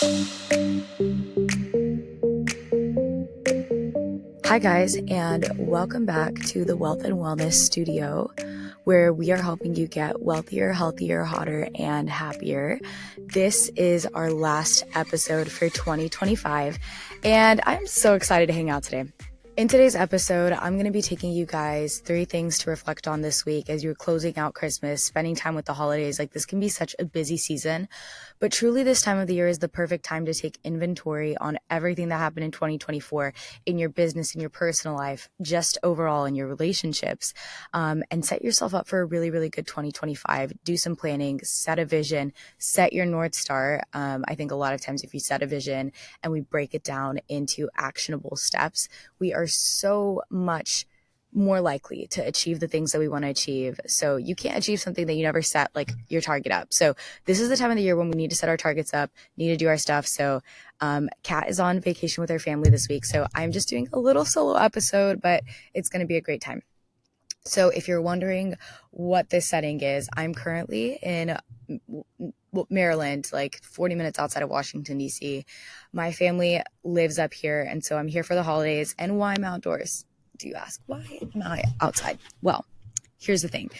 Hi, guys, and welcome back to the Wealth and Wellness Studio, where we are helping you get wealthier, healthier, hotter, and happier. This is our last episode for 2025, and I'm so excited to hang out today. In today's episode, I'm going to be taking you guys 3 things to reflect on this week as you're closing out Christmas, spending time with the holidays. Like, this can be such a busy season, but truly this time of the year is the perfect time to take inventory on everything that happened in 2024 in your business, in your personal life, just overall in your relationships, and set yourself up for a really, really good 2025. Do some planning, set a vision, set your North Star. I think a lot of times if you set a vision and we break it down into actionable steps, we are so much more likely to achieve the things that we want to achieve. So you can't achieve something that you never set like your target up. So this is the time of the year when we need to set our targets up, need to do our stuff. So Kat is on vacation with her family this week. So I'm just doing a little solo episode, but it's going to be a great time. So if you're wondering what this setting is, I'm currently in Maryland, like 40 minutes outside of Washington, D.C. My family lives up here, and so I'm here for the holidays. And why I'm outdoors? Do you ask? Why am I outside? Well, here's the thing.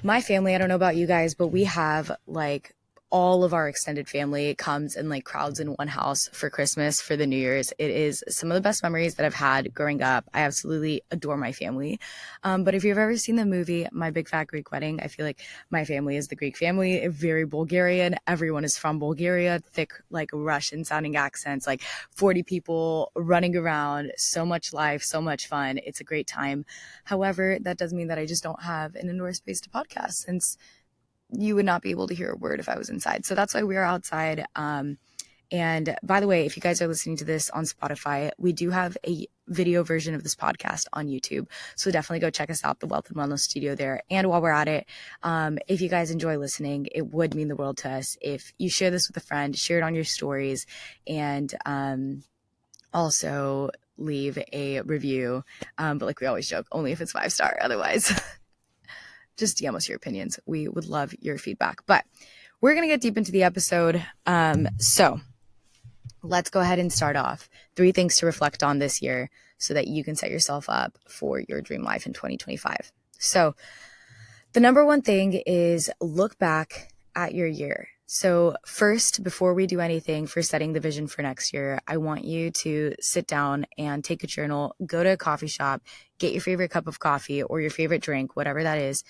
My family, I don't know about you guys, but we have like all of our extended family comes and like crowds in one house for Christmas, for the New Year's. It is some of the best memories that I've had growing up. I absolutely adore my family. But if you've ever seen the movie My Big Fat Greek Wedding, I feel like my family is the Greek family, very Bulgarian. Everyone is from Bulgaria, thick, like Russian sounding accents, like 40 people running around, so much life, so much fun. It's a great time. However, that does mean that I just don't have an indoor space to podcast, since you would not be able to hear a word if I was inside. So that's why we are outside. And by the way, if you guys are listening to this on Spotify, we do have a video version of this podcast on YouTube. So definitely go check us out, the Wealth and Wellness Studio there. And while we're at it, if you guys enjoy listening, it would mean the world to us if you share this with a friend, share it on your stories, and also leave a review. But like we always joke, only if it's 5-star, otherwise just DM us your opinions. We would love your feedback. But we're going to get deep into the episode. So let's go ahead and start off. 3 things to reflect on this year so that you can set yourself up for your dream life in 2025. So the number one thing is look back at your year. So first, before we do anything for setting the vision for next year, I want you to sit down and take a journal, go to a coffee shop, get your favorite cup of coffee or your favorite drink, whatever that is.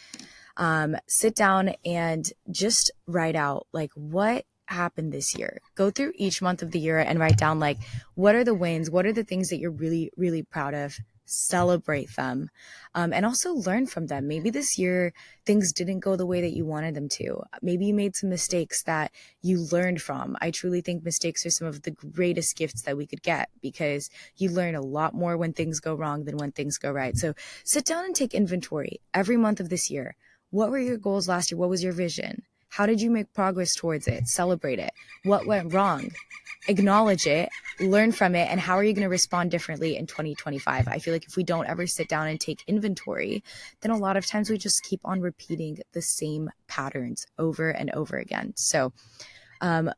Sit down and just write out like what happened this year. Go through each month of the year and write down like what are the wins, what are the things that you're really, really proud of. Celebrate them, and also learn from them. Maybe this year things didn't go the way that you wanted them to. Maybe you made some mistakes that you learned from. I truly think mistakes are some of the greatest gifts that we could get, because you learn a lot more when things go wrong than when things go right. So sit down and take inventory every month of this year. What were your goals last year? What was your vision? How did you make progress towards it? Celebrate it. What went wrong? Acknowledge it, learn from it, and how are you going to respond differently in 2025? I feel like if we don't ever sit down and take inventory, then a lot of times we just keep on repeating the same patterns over and over again. So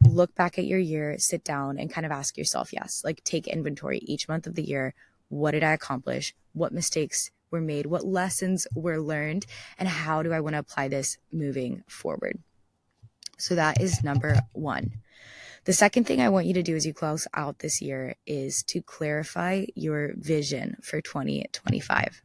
look back at your year, sit down and kind of ask yourself, yes, like take inventory each month of the year. What did I accomplish? What mistakes were made? What lessons were learned? And how do I want to apply this moving forward? So that is number 1. The second thing I want you to do as you close out this year is to clarify your vision for 2025.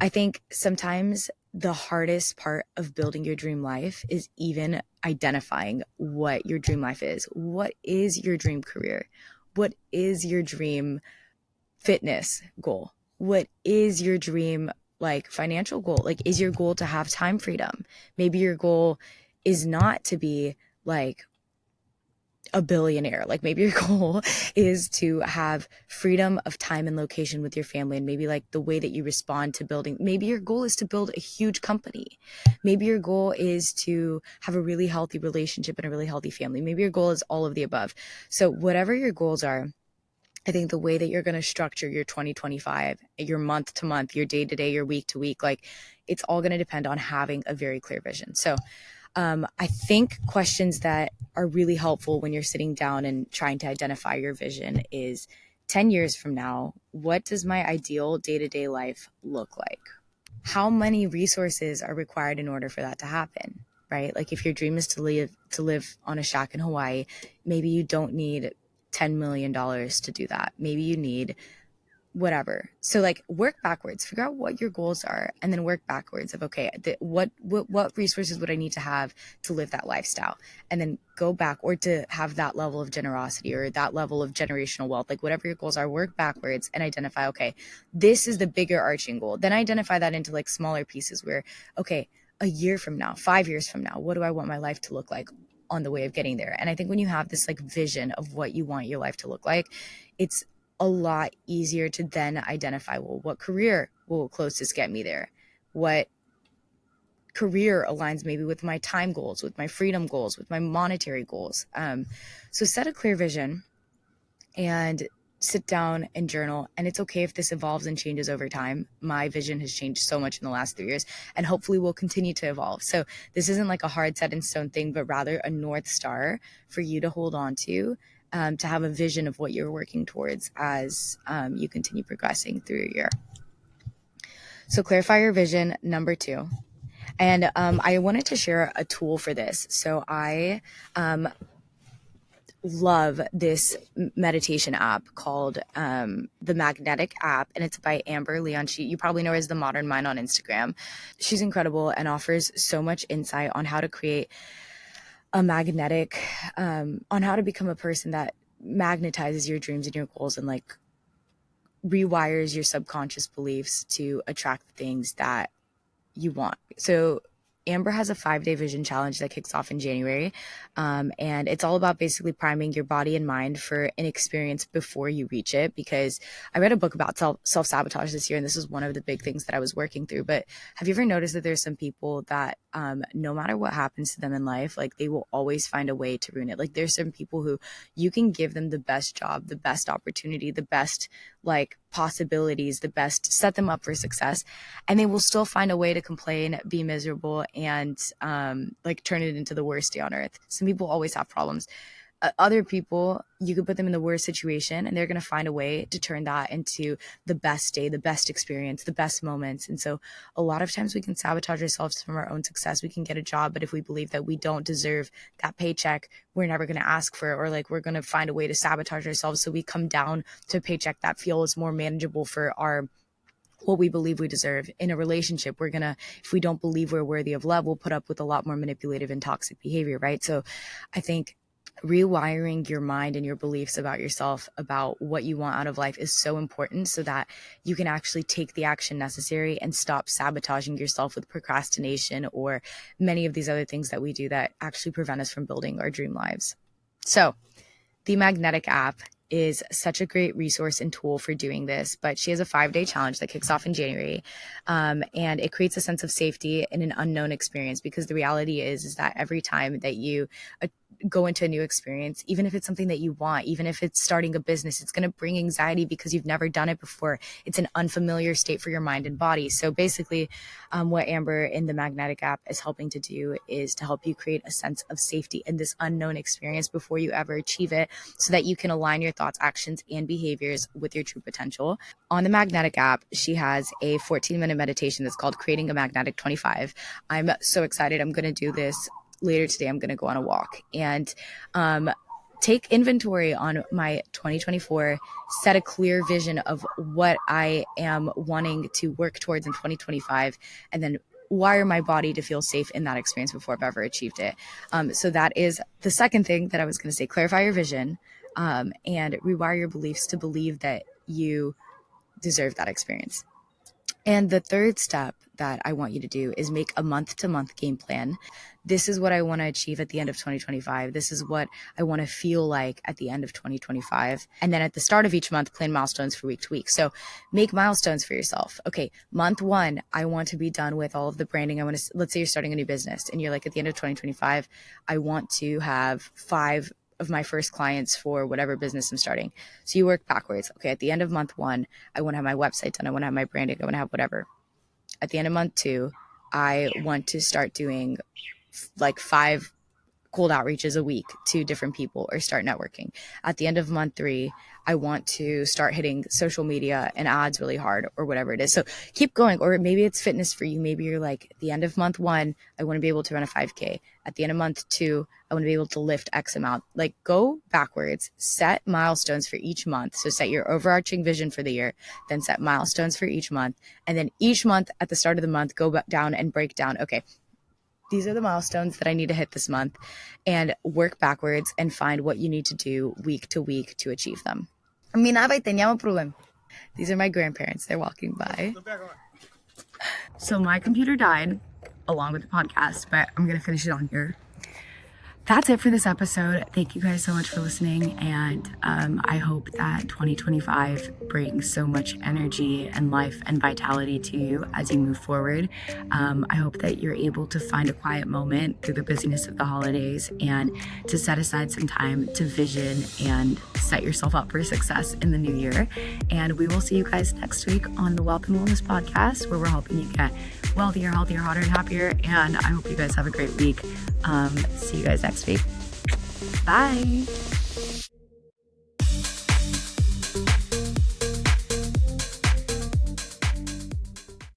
I think sometimes the hardest part of building your dream life is even identifying what your dream life is. What is your dream career? What is your dream fitness goal? What is your dream like financial goal? Like, is your goal to have time freedom? Maybe your goal is not to be like a billionaire. Like maybe your goal is to have freedom of time and location with your family, and maybe like the way that you respond to building. Maybe your goal is to build a huge company. Maybe your goal is to have a really healthy relationship and a really healthy family. Maybe your goal is all of the above. So whatever your goals are, I think the way that you're going to structure your 2025, your month to month, your day to day, your week to week, like it's all going to depend on having a very clear vision. So I think questions that are really helpful when you're sitting down and trying to identify your vision is 10 years from now, what does my ideal day-to-day life look like? How many resources are required in order for that to happen? Right? Like if your dream is to live on a shack in Hawaii, maybe you don't need $10 million to do that. Maybe you need whatever. So like work backwards, figure out what your goals are, and then work backwards of, okay, what resources would I need to have to live that lifestyle? And then go back, or to have that level of generosity or that level of generational wealth, like whatever your goals are, work backwards and identify, okay, this is the bigger arching goal. Then identify that into like smaller pieces where, okay, a year from now, 5 years from now, what do I want my life to look like on the way of getting there? And I think when you have this like vision of what you want your life to look like, it's a lot easier to then identify, well, what career will closest get me there? What career aligns maybe with my time goals, with my freedom goals, with my monetary goals? So set a clear vision and sit down and journal. And it's okay if this evolves and changes over time. My vision has changed so much in the last 3 years and hopefully will continue to evolve. So this isn't like a hard set in stone thing, but rather a North Star for you to hold on to have a vision of what you're working towards as you continue progressing through your year. So clarify your vision, number 2. And I wanted to share a tool for this. So I love this meditation app called the Magnetic app, and it's by Amber Leon. You probably know her as the Modern Mind on Instagram. She's incredible and offers so much insight on how to create a magnetic, on how to become a person that magnetizes your dreams and your goals and like rewires your subconscious beliefs to attract the things that you want. So Amber has a 5-day vision challenge that kicks off in January. And it's all about basically priming your body and mind for an experience before you reach it. Because I read a book about self-sabotage this year, and this is one of the big things that I was working through. But have you ever noticed that there's some people that no matter what happens to them in life, like they will always find a way to ruin it? Like there's some people who you can give them the best job, the best opportunity, the best like possibilities, the best, set them up for success, and they will still find a way to complain, be miserable, and like turn it into the worst day on earth. Some people always have problems. Other people, you could put them in the worst situation and they're going to find a way to turn that into the best day, the best experience, the best moments. And so a lot of times we can sabotage ourselves from our own success. We can get a job, but if we believe that we don't deserve that paycheck, we're never going to ask for it, or like we're going to find a way to sabotage ourselves. So we come down to a paycheck that feels more manageable for what we believe we deserve. In a relationship, we're going to, if we don't believe we're worthy of love, we'll put up with a lot more manipulative and toxic behavior, right? So I think rewiring your mind and your beliefs about yourself, about what you want out of life, is so important so that you can actually take the action necessary and stop sabotaging yourself with procrastination or many of these other things that we do that actually prevent us from building our dream lives. So the Magnetic app is such a great resource and tool for doing this, but she has a 5-day challenge that kicks off in January. And it creates a sense of safety in an unknown experience, because the reality is that every time that you go into a new experience, even if it's something that you want, even if it's starting a business, it's going to bring anxiety because you've never done it before. It's an unfamiliar state for your mind and body. So basically, what Amber in the Magnetic app is helping to do is to help you create a sense of safety in this unknown experience before you ever achieve it, so that you can align your thoughts, actions, and behaviors with your true potential. On the Magnetic app, she has a 14-minute meditation that's called Creating a Magnetic 25. I'm so excited. I'm going to do this later today. I'm going to go on a walk and take inventory on my 2024, set a clear vision of what I am wanting to work towards in 2025, and then wire my body to feel safe in that experience before I've ever achieved it. So that is the second thing that I was going to say: clarify your vision and rewire your beliefs to believe that you deserve that experience. And the third step that I want you to do is make a month-to-month game plan. This is what I want to achieve at the end of 2025. This is what I want to feel like at the end of 2025. And then at the start of each month, plan milestones for week to week. So make milestones for yourself. Okay, month 1, I want to be done with all of the branding. Let's say you're starting a new business and you're like, at the end of 2025, I want to have 5 of my first clients for whatever business I'm starting. So you work backwards. Okay, at the end of month 1, I want to have my website done. I want to have my branding. I want to have whatever. At the end of month 2, I want to start doing like 5 cold outreaches a week to different people or start networking. At the end of month 3, I want to start hitting social media and ads really hard or whatever it is. So keep going. Or maybe it's fitness for you. Maybe you're like, at the end of month 1, I want to be able to run a 5K. At the end of month 2, I want to be able to lift X amount. Like, go backwards, set milestones for each month. So set your overarching vision for the year, then set milestones for each month. And then each month at the start of the month, go down and break down, okay, these are the milestones that I need to hit this month, and work backwards and find what you need to do week to week to achieve them. These are my grandparents. They're walking by. So my computer died along with the podcast, but I'm going to finish it on here. That's it for this episode. Thank you guys so much for listening, and I hope that 2025 brings so much energy and life and vitality to you as you move forward. I hope that you're able to find a quiet moment through the busyness of the holidays and to set aside some time to vision and set yourself up for success in the new year. And we will see you guys next week on the Wealth and Wellness Podcast, where we're helping you get wealthier, healthier, hotter, and happier. And I hope you guys have a great week. See you guys next week. Bye.